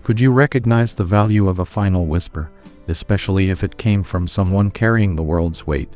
Could you recognize the value of a final whisper, especially if it came from someone carrying the world's weight?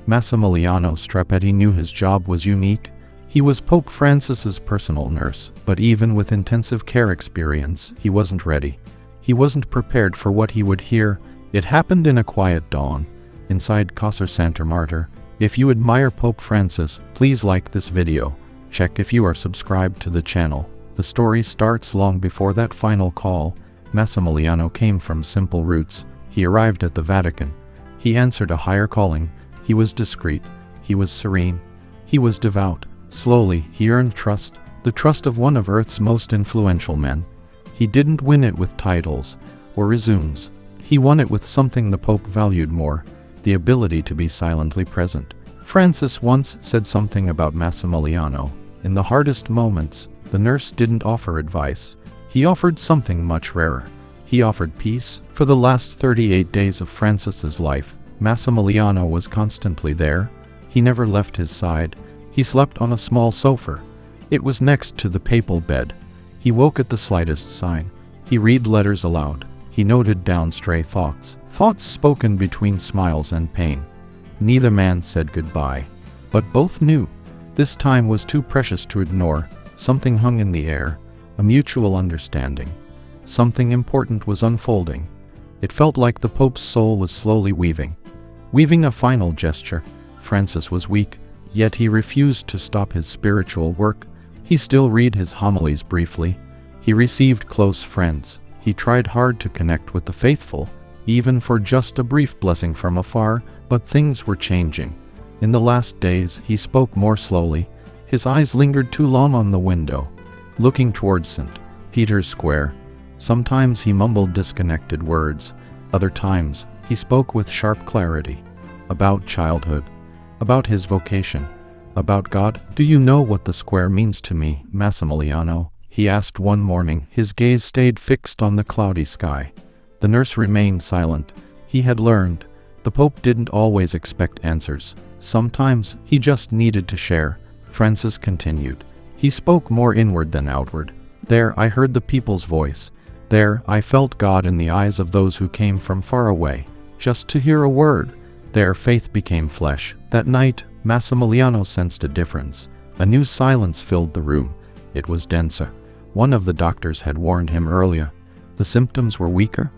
Massimiliano Strappetti knew his job was unique. He was Pope Francis's personal nurse, but even with intensive care experience, he wasn't ready. He wasn't prepared for what he would hear. It happened in a quiet dawn, inside Casa Santa Marta. If you admire Pope Francis, please like this video. Check if you are subscribed to the channel. The story starts long before that final call. Massimiliano came from simple roots. He arrived at the Vatican. He answered a higher calling. He was discreet. He was serene. He was devout. Slowly, he earned trust, the trust of one of Earth's most influential men. He didn't win it with titles or resumes. He won it with something the Pope valued more, the ability to be silently present. Francis once said something about Massimiliano. In the hardest moments, the nurse didn't offer advice. He offered something much rarer. He offered peace. For the last 38 days of Francis's life, Massimiliano was constantly there. He never left his side. He slept on a small sofa. It was next to the papal bed. He woke at the slightest sign. He read letters aloud. He noted down stray thoughts spoken between smiles and pain. Neither man said goodbye, but both knew this time was too precious to ignore. Something hung in the air, a mutual understanding. Something important was unfolding. It felt like the Pope's soul was slowly weaving a final gesture. Francis was weak, yet he refused to stop his spiritual work. He still read his homilies briefly. He received close friends. He tried hard to connect with the faithful, even for just a brief blessing from afar, but things were changing. In the last days, he spoke more slowly. His eyes lingered too long on the window, looking towards St. Peter's Square. Sometimes he mumbled disconnected words. Other times, he spoke with sharp clarity. About childhood, about his vocation, about God. Do you know what the square means to me, Massimiliano? He asked one morning. His gaze stayed fixed on the cloudy sky. The nurse remained silent. He had learned. The Pope didn't always expect answers. Sometimes he just needed to share. Francis continued. He spoke more inward than outward. There I heard the people's voice. There I felt God in the eyes of those who came from far away, just to hear a word. There faith became flesh. That night, Massimiliano sensed a difference. A new silence filled the room. It was denser. One of the doctors had warned him earlier. The symptoms were weaker.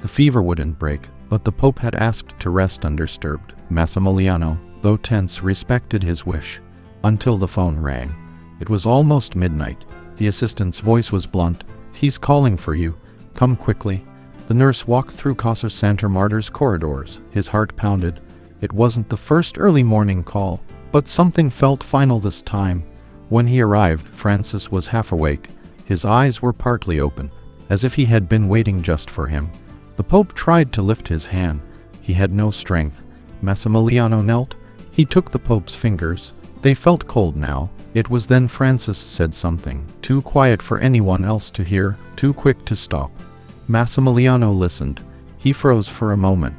The fever wouldn't break, but the Pope had asked to rest undisturbed. Massimiliano, though tense, respected his wish. Until the phone rang. It was almost midnight. The assistant's voice was blunt. He's calling for you. Come quickly. The nurse walked through Casa Santa Marta's corridors. His heart pounded. It wasn't the first early morning call, but something felt final this time. When he arrived, Francis was half awake. His eyes were partly open, as if he had been waiting just for him. The Pope tried to lift his hand. He had no strength. Massimiliano knelt. He took the Pope's fingers. They felt cold now. It was then Francis said something, too quiet for anyone else to hear, too quick to stop. Massimiliano listened. He froze for a moment.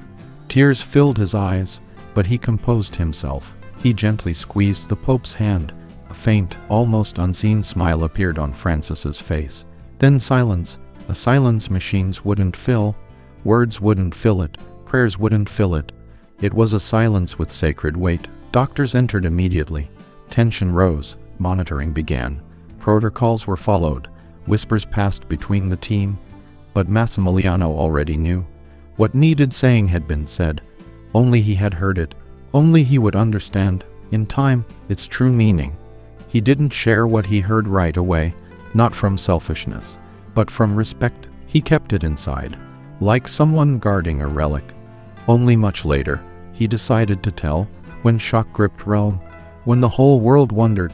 Tears filled his eyes, but he composed himself. He gently squeezed the Pope's hand. A faint, almost unseen smile appeared on Francis's face. Then silence. A silence machines wouldn't fill. Words wouldn't fill it. Prayers wouldn't fill it. It was a silence with sacred weight. Doctors entered immediately. Tension rose. Monitoring began. Protocols were followed. Whispers passed between the team. But Massimiliano already knew. What needed saying had been said. Only he had heard it. Only he would understand, in time, its true meaning. He didn't share what he heard right away, not from selfishness, but from respect. He kept it inside, like someone guarding a relic. Only much later, he decided to tell, when shock gripped Rome, when the whole world wondered,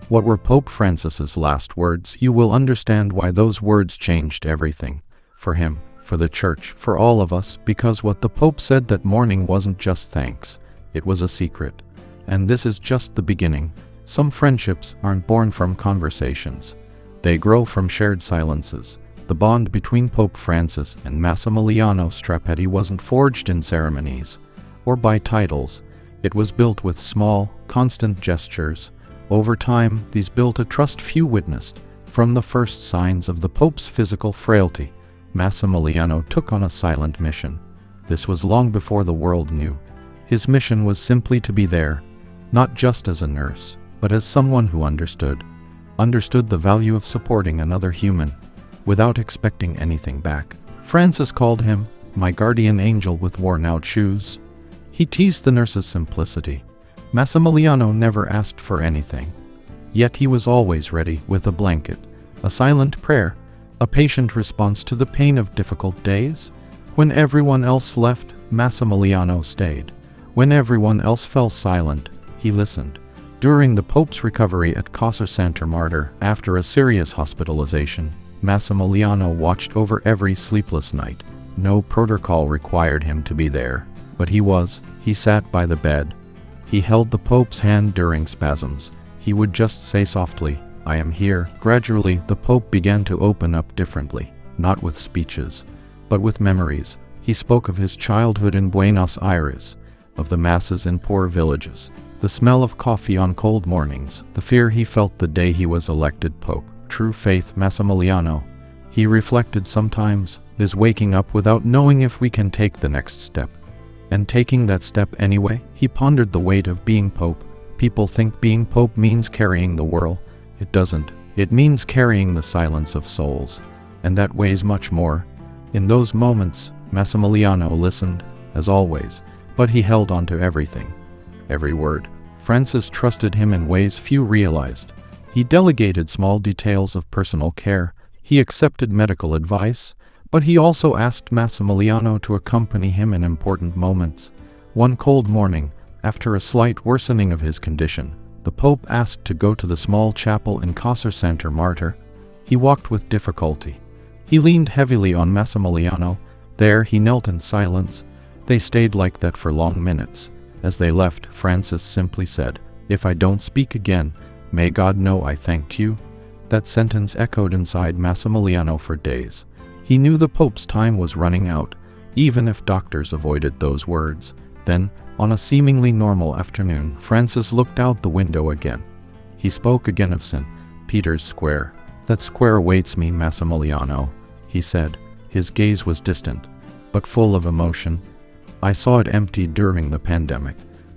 what were Pope Francis's last words? You will understand why those words changed everything. For him, for the Church, for all of us, because what the Pope said that morning wasn't just thanks. It was a secret. And this is just the beginning. Some friendships aren't born from conversations. They grow from shared silences. The bond between Pope Francis and Massimiliano Strappetti wasn't forged in ceremonies or by titles. It was built with small, constant gestures. Over time, these built a trust few witnessed. From the first signs of the Pope's physical frailty, Massimiliano took on a silent mission. This was long before the world knew. His mission was simply to be there, not just as a nurse, but as someone who understood the value of supporting another human, without expecting anything back. Francis called him, "my guardian angel with worn-out shoes." He teased the nurse's simplicity. Massimiliano never asked for anything. Yet he was always ready, with a blanket, a silent prayer, a patient response to the pain of difficult days. When everyone else left, Massimiliano stayed. When everyone else fell silent, he listened. During the Pope's recovery at Casa Santa Marta, after a serious hospitalization, Massimiliano watched over every sleepless night. No protocol required him to be there, but he sat by the bed. He held the Pope's hand during spasms. He would just say softly, "I am here." Gradually, the Pope began to open up differently, not with speeches, but with memories. He spoke of his childhood in Buenos Aires, of the masses in poor villages, the smell of coffee on cold mornings, the fear he felt the day he was elected Pope. True faith, Massimiliano, he reflected sometimes, is waking up without knowing if we can take the next step. And taking that step anyway. He pondered the weight of being Pope. People think being Pope means carrying the world. It doesn't. It means carrying the silence of souls. And that weighs much more. In those moments, Massimiliano listened, as always, but he held on to everything. Every word. Francis trusted him in ways few realized. He delegated small details of personal care. He accepted medical advice, but he also asked Massimiliano to accompany him in important moments. One cold morning, after a slight worsening of his condition, the Pope asked to go to the small chapel in Casa Santa Marta. He walked with difficulty. He leaned heavily on Massimiliano. There he knelt in silence. They stayed like that for long minutes. As they left, Francis simply said, "If I don't speak again, may God know I thanked you." That sentence echoed inside Massimiliano for days. He knew the Pope's time was running out, even if doctors avoided those words. Then, on a seemingly normal afternoon, Francis looked out the window again. He spoke again of St. Peter's Square. "That square awaits me, Massimiliano," he said. His gaze was distant, but full of emotion. "I saw it empty during the pandemic.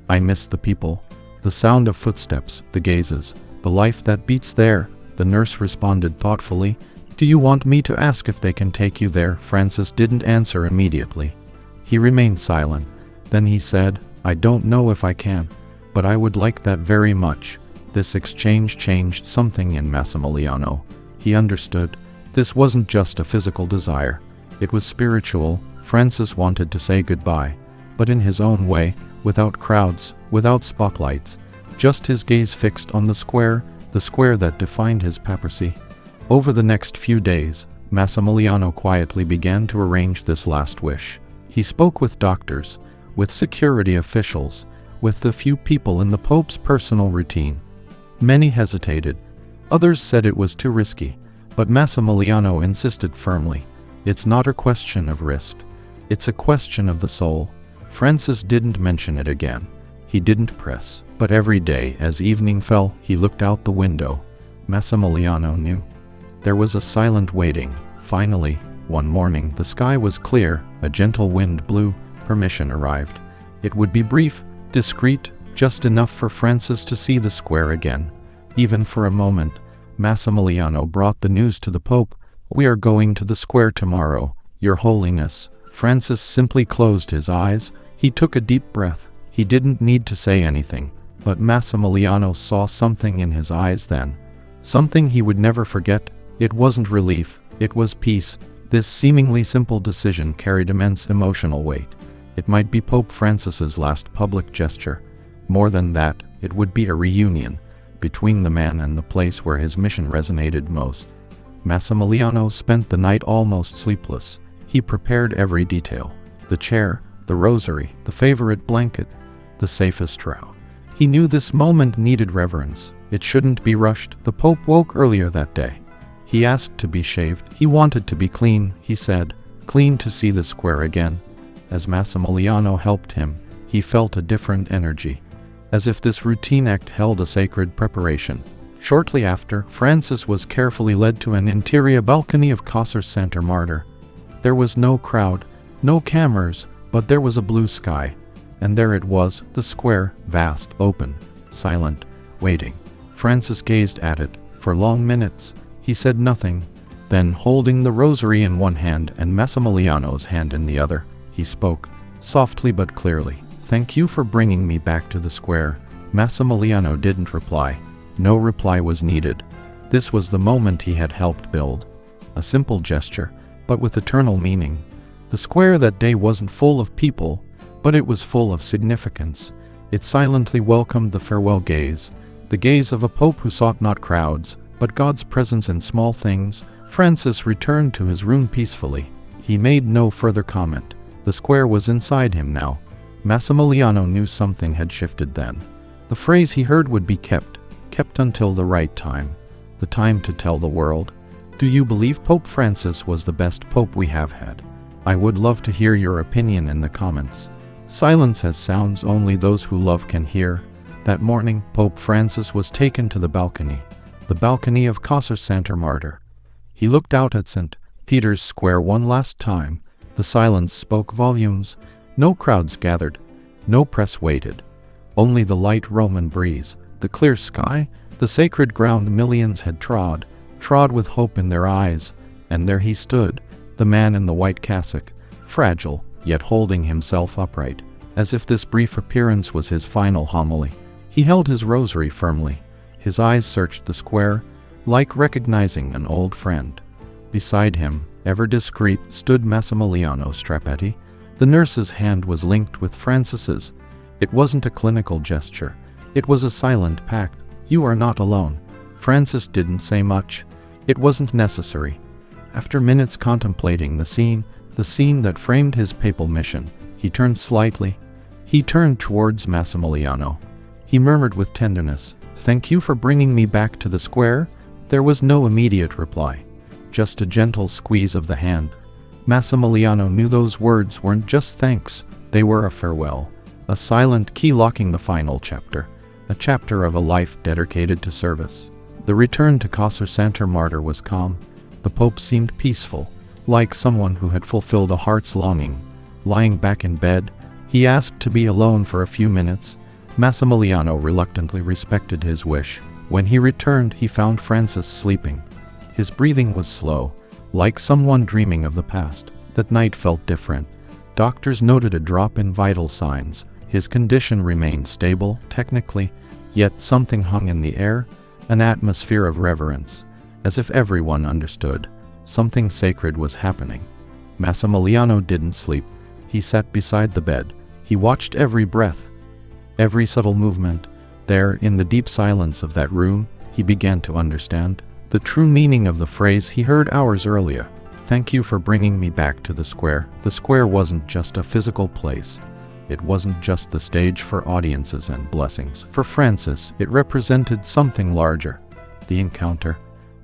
I miss the people, the sound of footsteps, the gazes, the life that beats there." The nurse responded thoughtfully, "Do you want me to ask if they can take you there?" Francis didn't answer immediately. He remained silent. Then he said, "I don't know if I can, but I would like that very much." This exchange changed something in Massimiliano. He understood. This wasn't just a physical desire. It was spiritual. Francis wanted to say goodbye, but in his own way, without crowds, without spotlights, just his gaze fixed on the square that defined his papacy. Over the next few days, Massimiliano quietly began to arrange this last wish. He spoke with doctors, with security officials, with the few people in the Pope's personal routine. Many hesitated. Others said it was too risky, but Massimiliano insisted firmly. "It's not a question of risk. It's a question of the soul." Francis didn't mention it again. He didn't press. But every day, as evening fell, he looked out the window. Massimiliano knew. There was a silent waiting. Finally, one morning, the sky was clear, a gentle wind blew, permission arrived. It would be brief, discreet, just enough for Francis to see the square again. Even for a moment, Massimiliano brought the news to the Pope. "We are going to the square tomorrow, Your Holiness." Francis simply closed his eyes. He took a deep breath. He didn't need to say anything, but Massimiliano saw something in his eyes then. Something he would never forget. It wasn't relief, it was peace. This seemingly simple decision carried immense emotional weight. It might be Pope Francis's last public gesture. More than that, it would be a reunion between the man and the place where his mission resonated most. Massimiliano spent the night almost sleepless. He prepared every detail. The chair, the rosary, the favorite blanket, the safest shroud. He knew this moment needed reverence. It shouldn't be rushed. The Pope woke earlier that day. He asked to be shaved. He wanted to be clean, he said. Clean to see the square again. As Massimiliano helped him, he felt a different energy, as if this routine act held a sacred preparation. Shortly after, Francis was carefully led to an interior balcony of Casa Santa Marta. There was no crowd, no cameras, but there was a blue sky. And there it was, the square, vast, open, silent, waiting. Francis gazed at it for long minutes. He said nothing. Then, holding the rosary in one hand and Massimiliano's hand in the other, he spoke, softly but clearly. "Thank you for bringing me back to the square." Massimiliano didn't reply. No reply was needed. This was the moment he had helped build. A simple gesture, but with eternal meaning. The square that day wasn't full of people, but it was full of significance. It silently welcomed the farewell gaze, the gaze of a pope who sought not crowds, but God's presence in small things. Francis returned to his room peacefully. He made no further comment. The square was inside him now. Massimiliano knew something had shifted then. The phrase he heard would be kept until the right time. The time to tell the world. Do you believe Pope Francis was the best pope we have had? I would love to hear your opinion in the comments. Silence has sounds only those who love can hear. That morning, Pope Francis was taken to the balcony of Casa Santa Marta. He looked out at St. Peter's Square one last time. The silence spoke volumes. No crowds gathered. No press waited. Only the light Roman breeze, the clear sky, the sacred ground millions had trod with hope in their eyes. And there he stood, the man in the white cassock, fragile, yet holding himself upright, as if this brief appearance was his final homily. He held his rosary firmly. His eyes searched the square, like recognizing an old friend. Beside him, ever discreet, stood Massimiliano Strappetti. The nurse's hand was linked with Francis's. It wasn't a clinical gesture. It was a silent pact. You are not alone. Francis didn't say much. It wasn't necessary. After minutes contemplating the scene that framed his papal mission, he turned slightly. He turned towards Massimiliano. He murmured with tenderness, "Thank you for bringing me back to the square." There was no immediate reply, just a gentle squeeze of the hand. Massimiliano knew those words weren't just thanks, they were a farewell, a silent key locking the final chapter, a chapter of a life dedicated to service. The return to Casa Santa Marta was calm. The Pope seemed peaceful, like someone who had fulfilled a heart's longing. Lying back in bed, he asked to be alone for a few minutes. Massimiliano reluctantly respected his wish. When he returned, he found Francis sleeping. His breathing was slow, like someone dreaming of the past. That night felt different. Doctors noted a drop in vital signs. His condition remained stable, technically, yet something hung in the air, an atmosphere of reverence, as if everyone understood. Something sacred was happening. Massimiliano didn't sleep. He sat beside the bed. He watched every breath, every subtle movement. There, in the deep silence of that room, he began to understand the true meaning of the phrase he heard hours earlier. "Thank you for bringing me back to the square." The square wasn't just a physical place. It wasn't just the stage for audiences and blessings. For Francis, it represented something larger. The encounter,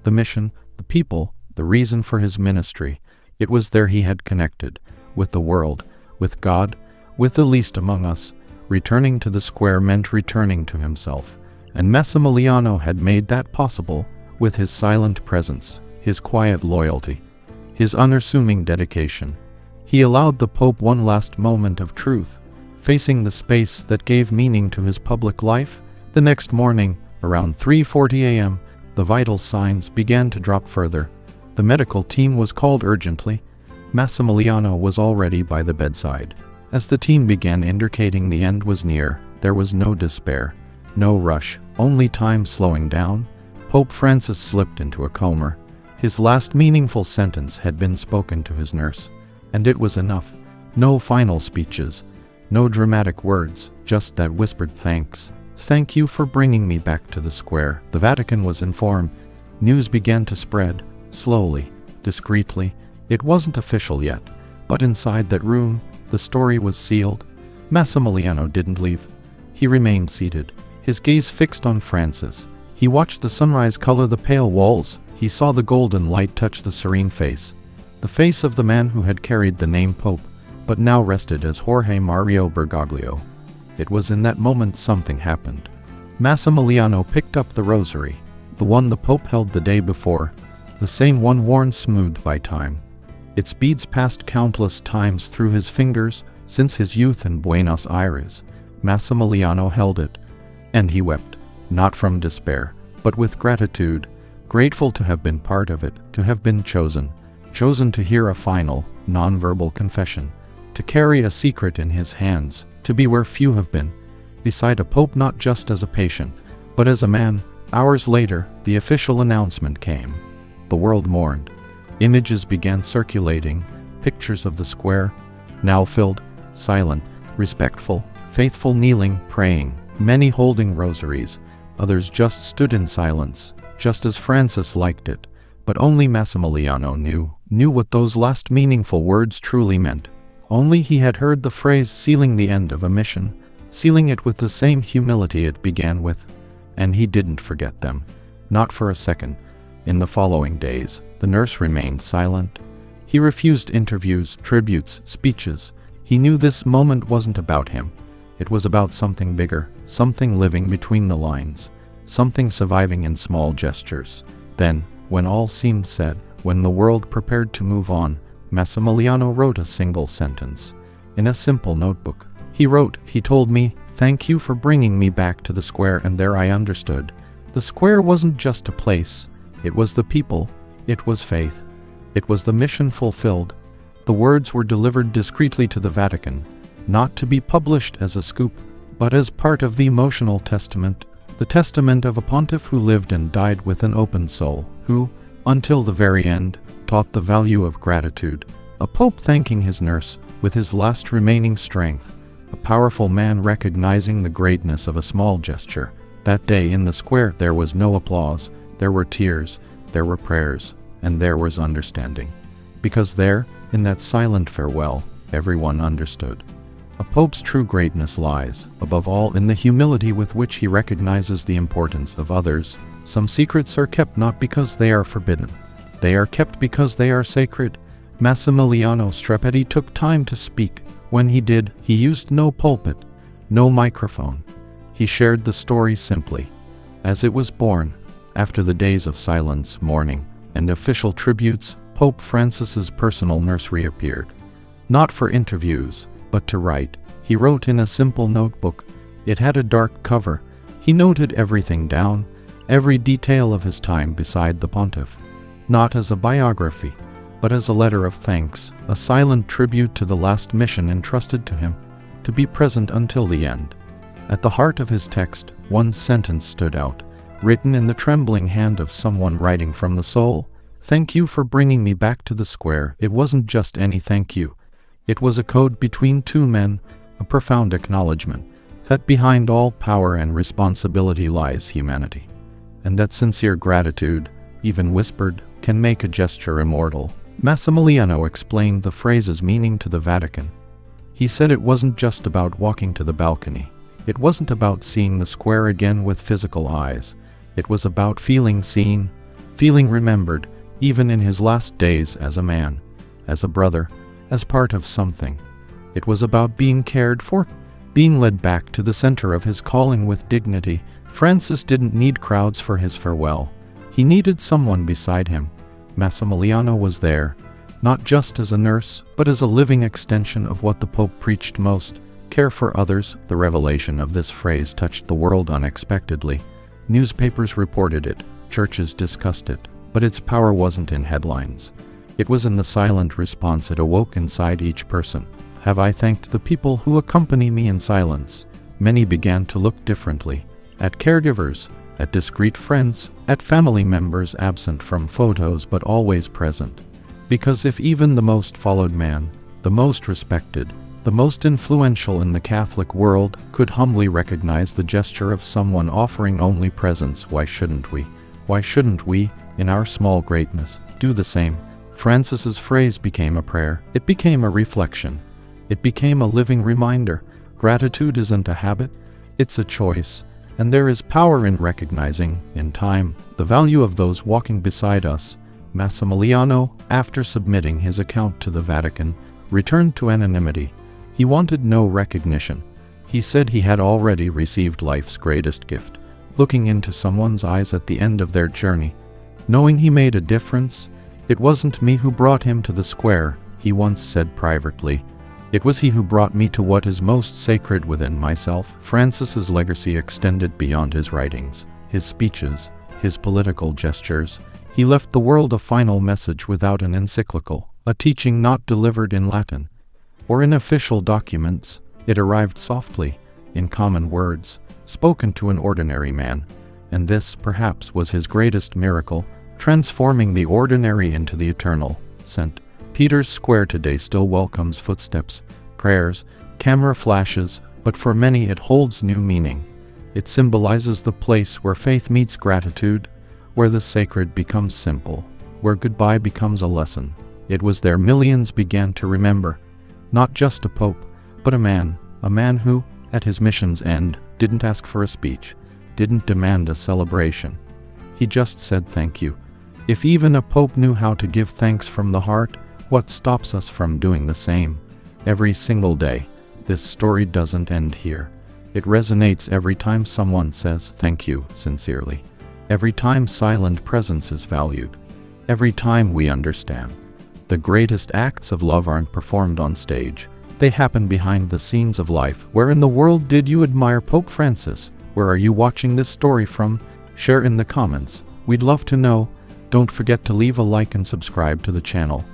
the mission, the people, the reason for his ministry. It was there he had connected with the world, with God, with the least among us. Returning to the square meant returning to himself, and Massimiliano had made that possible with his silent presence, his quiet loyalty, his unassuming dedication. He allowed the Pope one last moment of truth, facing the space that gave meaning to his public life. The next morning, around 3:40 a.m., the vital signs began to drop further. The medical team was called urgently. Massimiliano was already by the bedside. As the team began indicating the end was near, there was no despair, no rush, only time slowing down. Pope Francis slipped into a coma. His last meaningful sentence had been spoken to his nurse, and it was enough. No final speeches, no dramatic words, just that whispered thanks. "Thank you for bringing me back to the square." The Vatican was informed. News began to spread, slowly, discreetly. It wasn't official yet, but inside that room, the story was sealed. Massimiliano didn't leave. He remained seated, his gaze fixed on Francis. He watched the sunrise color the pale walls. He saw the golden light touch the serene face. The face of the man who had carried the name Pope, but now rested as Jorge Mario Bergoglio. It was in that moment something happened. Massimiliano picked up the rosary, the one the Pope held the day before, the same one worn smooth by time. Its beads passed countless times through his fingers since his youth in Buenos Aires. Massimiliano held it, and he wept, not from despair, but with gratitude, grateful to have been part of it, to have been chosen to hear a final, non-verbal confession, to carry a secret in his hands, to be where few have been, beside a pope not just as a patient, but as a man. Hours later, the official announcement came. The world mourned. Images began circulating, pictures of the square, now filled, silent, respectful, faithful kneeling, praying, many holding rosaries, others just stood in silence, just as Francis liked it. But only Massimiliano knew what those last meaningful words truly meant. Only he had heard the phrase sealing the end of a mission, sealing it with the same humility it began with. And he didn't forget them, not for a second. In the following days, the nurse remained silent. He refused interviews, tributes, speeches. He knew this moment wasn't about him. It was about something bigger, something living between the lines, something surviving in small gestures. Then, when all seemed said, when the world prepared to move on, Massimiliano wrote a single sentence. In a simple notebook, he wrote, "He told me, thank you for bringing me back to the square," and there I understood. The square wasn't just a place. It was the people. It was faith. It was the mission fulfilled. The words were delivered discreetly to the Vatican, not to be published as a scoop, but as part of the emotional testament, the testament of a pontiff who lived and died with an open soul, who, until the very end, taught the value of gratitude. A pope thanking his nurse with his last remaining strength, a powerful man recognizing the greatness of a small gesture. That day in the square there was no applause, there were tears, there were prayers, and there was understanding. Because there, in that silent farewell, everyone understood. A pope's true greatness lies, above all, in the humility with which he recognizes the importance of others. Some secrets are kept not because they are forbidden. They are kept because they are sacred. Massimiliano Strappetti took time to speak. When he did, he used no pulpit, no microphone. He shared the story simply, as it was born. After the days of silence, mourning, and official tributes, Pope Francis's personal nurse reappeared. Not for interviews, but to write. He wrote in a simple notebook. It had a dark cover. He noted everything down, every detail of his time beside the pontiff. Not as a biography, but as a letter of thanks, a silent tribute to the last mission entrusted to him, to be present until the end. At the heart of his text, one sentence stood out, written in the trembling hand of someone writing from the soul. "Thank you for bringing me back to the square." It wasn't just any thank you. It was a code between two men, a profound acknowledgement that behind all power and responsibility lies humanity. And that sincere gratitude, even whispered, can make a gesture immortal. Massimiliano explained the phrase's meaning to the Vatican. He said it wasn't just about walking to the balcony. It wasn't about seeing the square again with physical eyes. It was about feeling seen, feeling remembered, even in his last days as a man, as a brother, as part of something. It was about being cared for, being led back to the center of his calling with dignity. Francis didn't need crowds for his farewell. He needed someone beside him. Massimiliano was there, not just as a nurse, but as a living extension of what the Pope preached most, care for others. The revelation of this phrase touched the world unexpectedly. Newspapers reported it, churches discussed it, but its power wasn't in headlines. It was in the silent response it awoke inside each person. Have I thanked the people who accompany me in silence? Many began to look differently, at caregivers, at discreet friends, at family members absent from photos but always present. Because if even the most followed man, the most respected, the most influential in the Catholic world, could humbly recognize the gesture of someone offering only presence, why shouldn't we? Why shouldn't we, in our small greatness, do the same? Francis's phrase became a prayer. It became a reflection. It became a living reminder. Gratitude isn't a habit, it's a choice. And there is power in recognizing, in time, the value of those walking beside us. Massimiliano, after submitting his account to the Vatican, returned to anonymity. He wanted no recognition. He said he had already received life's greatest gift, looking into someone's eyes at the end of their journey, knowing he made a difference, "It wasn't me who brought him to the square," he once said privately. "It was he who brought me to what is most sacred within myself." Francis's legacy extended beyond his writings, his speeches, his political gestures. He left the world a final message without an encyclical, a teaching not delivered in Latin or in official documents. It arrived softly, in common words, spoken to an ordinary man. And this, perhaps, was his greatest miracle, transforming the ordinary into the eternal. St. Peter's Square today still welcomes footsteps, prayers, camera flashes, but for many it holds new meaning. It symbolizes the place where faith meets gratitude, where the sacred becomes simple, where goodbye becomes a lesson. It was there millions began to remember, not just a pope, but a man who, at his mission's end, didn't ask for a speech, didn't demand a celebration. He just said thank you. If even a pope knew how to give thanks from the heart, what stops us from doing the same? Every single day. This story doesn't end here. It resonates every time someone says thank you sincerely. Every time silent presence is valued. Every time we understand. The greatest acts of love aren't performed on stage. They happen behind the scenes of life. Where in the world did you admire Pope Francis? Where are you watching this story from? Share in the comments. We'd love to know. Don't forget to leave a like and subscribe to the channel.